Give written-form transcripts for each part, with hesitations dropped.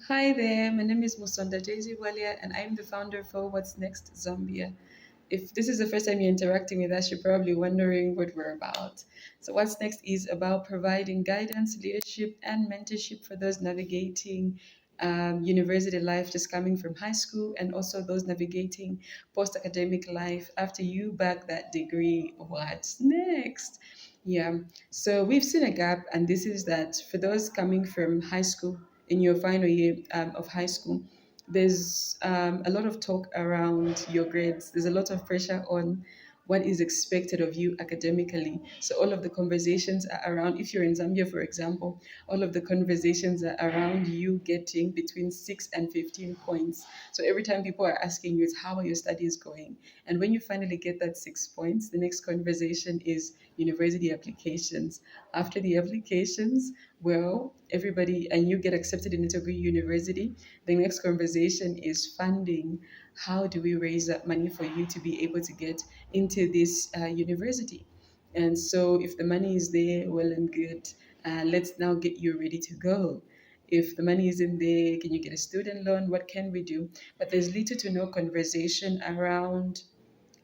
Hi there, my name is Musonda Daisy Walia, and I'm the founder for What's Next Zambia. If this is the first time you're interacting with us, you're probably wondering what we're about. So, What's Next is about providing guidance, leadership, and mentorship for those navigating university life just coming from high school, and also those navigating post academic life after you bag that degree. What's next? Yeah, so we've seen a gap, and this is that for those coming from high school in your final year of high school, there's a lot of talk around your grades. There's a lot of pressure on what is expected of you academically. So all of the conversations are around, if you're in Zambia, for example, all of the conversations are around you getting between 6 and 15 points. So every time people are asking you, it's how are your studies going? And when you finally get that 6 points, the next conversation is university applications. After the applications, well, everybody, and you get accepted into a good university, the next conversation is funding. How do we raise that money for you to be able to get into this university? And so, if the money is there, well and good. Let's now get you ready to go. If the money isn't there, can you get a student loan? What can we do? But there's little to no conversation around,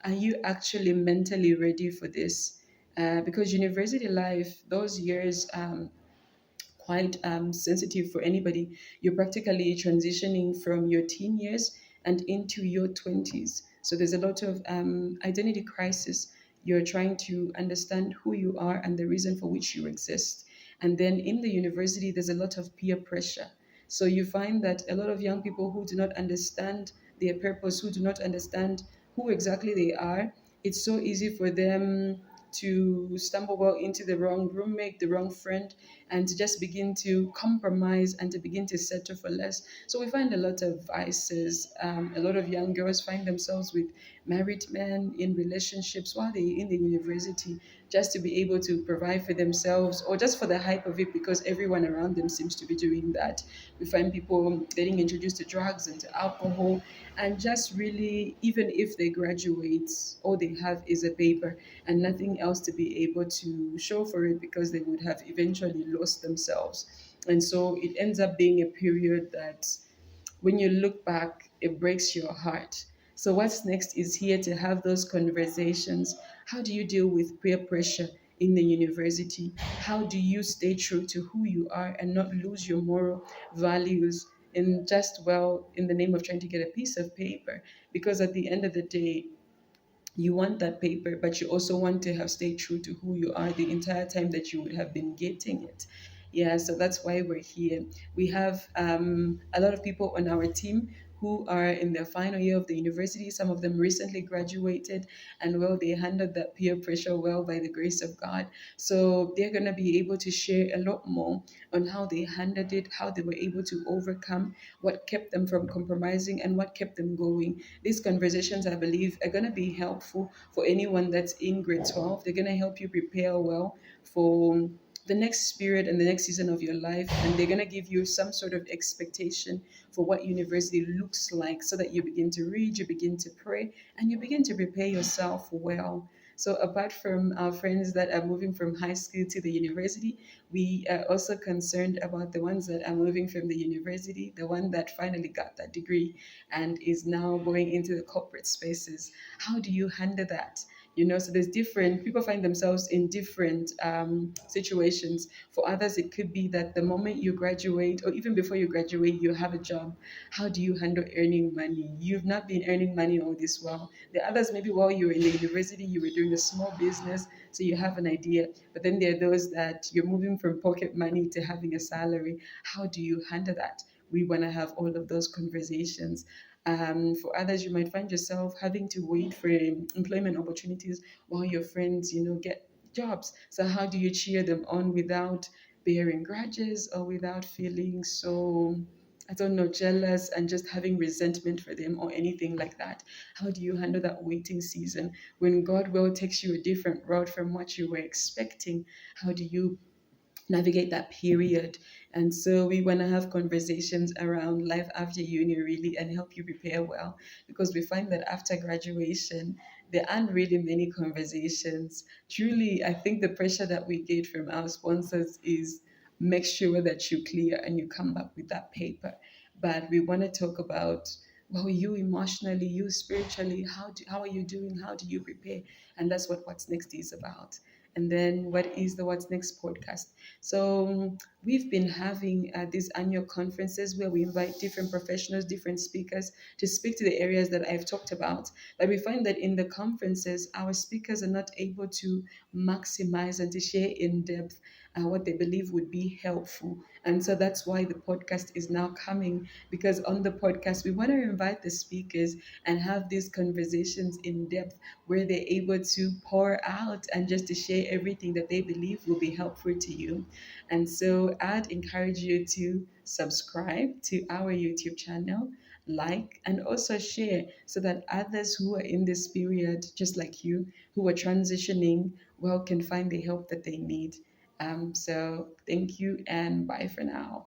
are you actually mentally ready for this? Because university life, those years, quite sensitive for anybody. You're practically transitioning from your teen years and into your 20s. So there's a lot of identity crisis. You're trying to understand who you are and the reason for which you exist. And then in the university, there's a lot of peer pressure. So you find that a lot of young people who do not understand their purpose, who do not understand who exactly they are, it's so easy for them to stumble well into the wrong roommate, the wrong friend, and to just begin to compromise and to begin to settle for less. So we find a lot of vices. A lot of young girls find themselves with married men in relationships while they're in the university, just to be able to provide for themselves or just for the hype of it because everyone around them seems to be doing that. We find people getting introduced to drugs and to alcohol, and just really, even if they graduate, all they have is a paper and nothing else to be able to show for it because they would have eventually lost themselves. And so it ends up being a period that when you look back, it breaks your heart. So, what's next is here to have those conversations. How do you deal with peer pressure in the university? How do you stay true to who you are and not lose your moral values in just, well, in the name of trying to get a piece of paper? Because at the end of the day, you want that paper, but you also want to have stayed true to who you are the entire time that you would have been getting it. Yeah, so that's why we're here. We have a lot of people on our team who are in their final year of the university. Some of them recently graduated, and well, they handled that peer pressure well by the grace of God. So they're going to be able to share a lot more on how they handled it, how they were able to overcome, what kept them from compromising, and what kept them going. These conversations, I believe, are going to be helpful for anyone that's in grade 12. They're going to help you prepare well for the next period and the next season of your life. And they're going to give you some sort of expectation for what university looks like so that you begin to read, you begin to pray, and you begin to prepare yourself well. So, apart from our friends that are moving from high school to the university, we are also concerned about the ones that are moving from the university, the one that finally got that degree and is now going into the corporate spaces. How do you handle that? So there's different people find themselves in different situations. For others, it could be that the moment you graduate, or even before you graduate, you have a job. How do you handle earning money? You've not been earning money all this while. The others, maybe while you were in the university, you were doing a small business, so you have an idea. But then there are those that you're moving from pocket money to having a salary. How do you handle that? We want to have all of those conversations. For others, you might find yourself having to wait for employment opportunities while your friends, get jobs. So how do you cheer them on without bearing grudges or without feeling so, I don't know, jealous and just having resentment for them or anything like that? How do you handle that waiting season when God will takes you a different route from what you were expecting? How do you navigate that period? And so we want to have conversations around life after uni really and help you prepare well, because we find that after graduation there aren't really many conversations. Truly, I think the pressure that we get from our sponsors is make sure that you clear and you come back with that paper. But we want to talk about, well, you emotionally, you spiritually, how are you doing? How do you prepare? And that's what What's Next is about. And then what is the What's Next podcast? So we've been having these annual conferences where we invite different professionals, different speakers to speak to the areas that I've talked about. But we find that in the conferences, our speakers are not able to maximize and to share in depth what they believe would be helpful. And so that's why the podcast is now coming, because on the podcast, we want to invite the speakers and have these conversations in depth where they're able to pour out and just to share everything that they believe will be helpful to you. And so I'd encourage you to subscribe to our YouTube channel, like, and also share so that others who are in this period, just like you, who are transitioning, well, can find the help that they need. So thank you and bye for now.